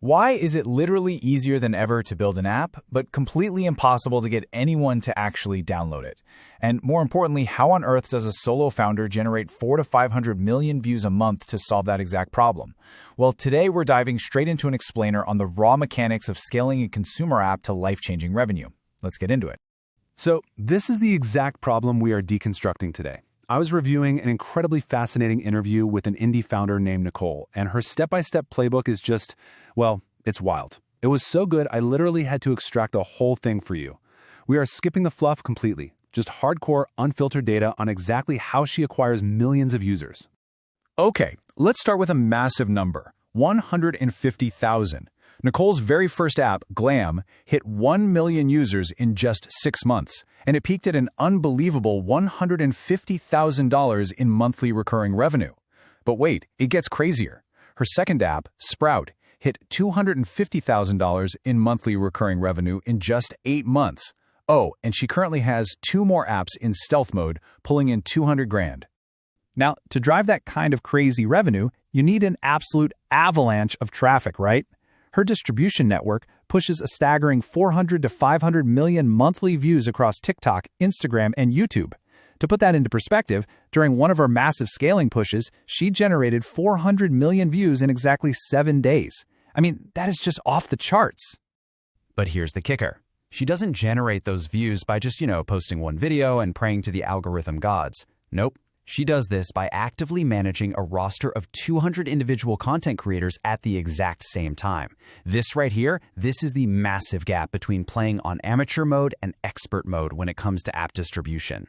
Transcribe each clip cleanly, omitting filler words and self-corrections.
Why is it literally easier than ever to build an app, but completely impossible to get anyone to actually download it? And more importantly, how on earth does a solo founder generate 400 to 500 million views a month to solve that exact problem? Well, today we're diving straight into an explainer on the raw mechanics of scaling a consumer app to life-changing revenue. Let's get into it. So this is the exact problem we are deconstructing today. I was reviewing an incredibly fascinating interview with an indie founder named Nicole, and her step-by-step playbook is just, well, it's wild. It was so good, I literally had to extract the whole thing for you. We are skipping the fluff completely, just hardcore, unfiltered data on exactly how she acquires millions of users. Okay, let's start with a massive number, 150,000. Nicole's very first app, Glam, hit 1 million users in just 6 months, and it peaked at an unbelievable $150,000 in monthly recurring revenue. But wait, it gets crazier. Her second app, Sprout, hit $250,000 in monthly recurring revenue in just 8 months. Oh, and she currently has 2 more apps in stealth mode, pulling in $200,000. Now, to drive that kind of crazy revenue, you need an absolute avalanche of traffic, right? Her distribution network pushes a staggering 400 to 500 million monthly views across TikTok, Instagram, and YouTube. To put that into perspective, during one of her massive scaling pushes, she generated 400 million views in exactly 7 days. I mean, that is just off the charts. But here's the kicker. She doesn't generate those views by just, posting one video and praying to the algorithm gods. Nope. She does this by actively managing a roster of 200 individual content creators at the exact same time. This right here, this is the massive gap between playing on amateur mode and expert mode when it comes to app distribution.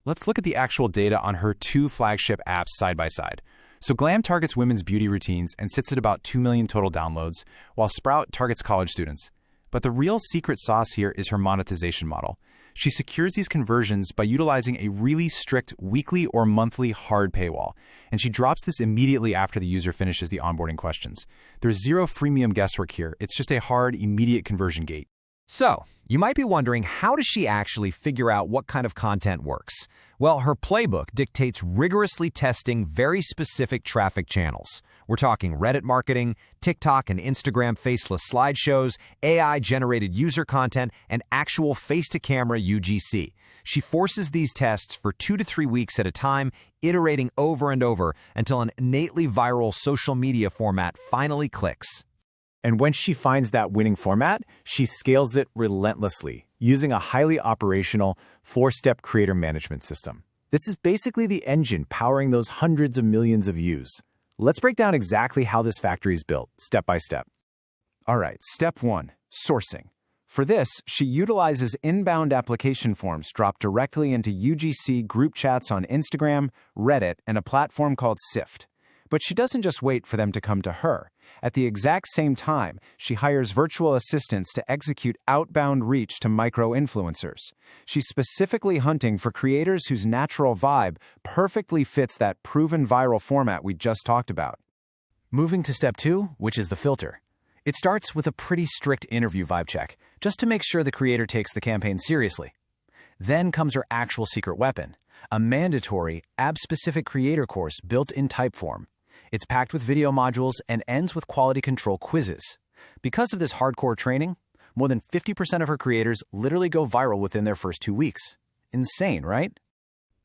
Let's look at the actual data on her 2 flagship apps side by side. So Glam targets women's beauty routines and sits at about 2 million total downloads, while Sprout targets college students. But the real secret sauce here is her monetization model. She secures these conversions by utilizing a really strict weekly or monthly hard paywall, and she drops this immediately after the user finishes the onboarding questions. There's zero freemium guesswork here. It's just a hard, immediate conversion gate. So, you might be wondering, how does she actually figure out what kind of content works? Well, her playbook dictates rigorously testing very specific traffic channels. We're talking Reddit marketing, TikTok and Instagram faceless slideshows, AI-generated user content, and actual face-to-camera UGC. She forces these tests for 2 to 3 weeks at a time, iterating over and over until an innately viral social media format finally clicks. And when she finds that winning format, she scales it relentlessly, using a highly operational 4-step creator management system. This is basically the engine powering those hundreds of millions of views. Let's break down exactly how this factory is built, step by step. All right, step 1, sourcing. For this, she utilizes inbound application forms dropped directly into UGC group chats on Instagram, Reddit, and a platform called Sift. But she doesn't just wait for them to come to her. At the exact same time, she hires virtual assistants to execute outbound reach to micro-influencers. She's specifically hunting for creators whose natural vibe perfectly fits that proven viral format we just talked about. Moving to step 2, which is the filter. It starts with a pretty strict interview vibe check, just to make sure the creator takes the campaign seriously. Then comes her actual secret weapon, a mandatory, app-specific creator course built in Typeform. It's packed with video modules and ends with quality control quizzes. Because of this hardcore training, more than 50% of her creators literally go viral within their first 2 weeks. Insane, right?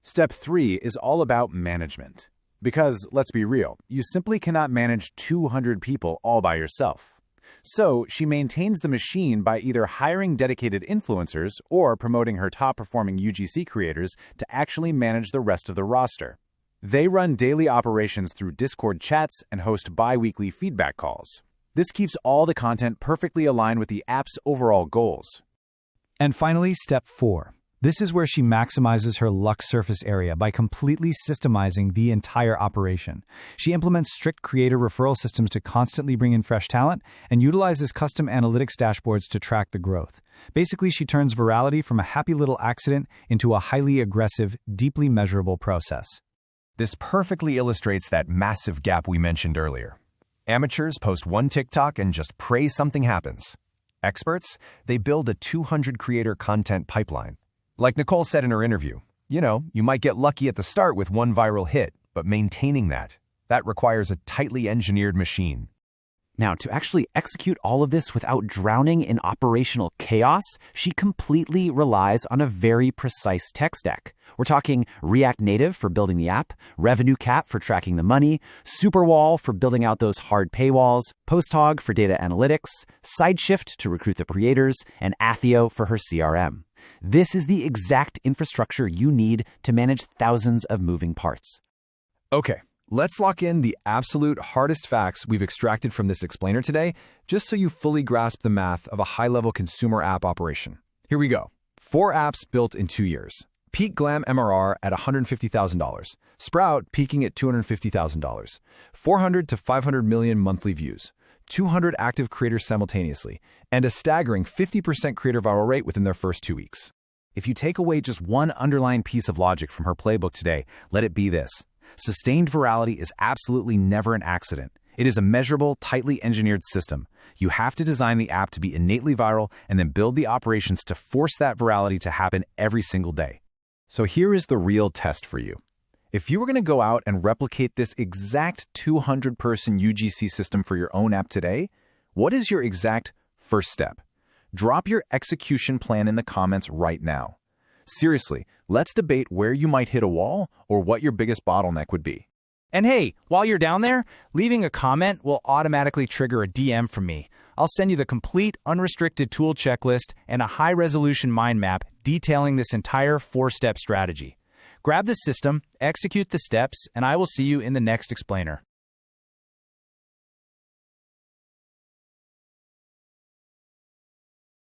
Step 3 is all about management. Because, let's be real, you simply cannot manage 200 people all by yourself. So, she maintains the machine by either hiring dedicated influencers or promoting her top-performing UGC creators to actually manage the rest of the roster. They run daily operations through Discord chats and host bi-weekly feedback calls. This keeps all the content perfectly aligned with the app's overall goals. And finally, step 4. This is where she maximizes her Lux surface area by completely systemizing the entire operation. She implements strict creator referral systems to constantly bring in fresh talent and utilizes custom analytics dashboards to track the growth. Basically, she turns virality from a happy little accident into a highly aggressive, deeply measurable process. This perfectly illustrates that massive gap we mentioned earlier. Amateurs post one TikTok and just pray something happens. Experts, they build a 200 creator content pipeline. Like Nicole said in her interview, you might get lucky at the start with one viral hit, but maintaining that requires a tightly engineered machine. Now, to actually execute all of this without drowning in operational chaos, she completely relies on a very precise tech stack. We're talking React Native for building the app, Revenue Cap for tracking the money, Superwall for building out those hard paywalls, Posthog for data analytics, SideShift to recruit the creators, and Atheo for her CRM. This is the exact infrastructure you need to manage thousands of moving parts. Okay, let's lock in the absolute hardest facts we've extracted from this explainer today, just so you fully grasp the math of a high-level consumer app operation. Here we go. 4 apps built in 2 years. Peak Glam MRR at $150,000. Sprout peaking at $250,000. 400 to 500 million monthly views. 200 active creators simultaneously, and a staggering 50% creator viral rate within their first 2 weeks. If you take away just one underlying piece of logic from her playbook today, let it be this. Sustained virality is absolutely never an accident. It is a measurable, tightly engineered system. You have to design the app to be innately viral and then build the operations to force that virality to happen every single day. So here is the real test for you. If you were going to go out and replicate this exact 200-person UGC system for your own app today, what is your exact first step? Drop your execution plan in the comments right now. Seriously, let's debate where you might hit a wall or what your biggest bottleneck would be. And hey, while you're down there, leaving a comment will automatically trigger a DM from me. I'll send you the complete, unrestricted tool checklist and a high-resolution mind map detailing this entire 4-step strategy. Grab the system, execute the steps, and I will see you in the next explainer.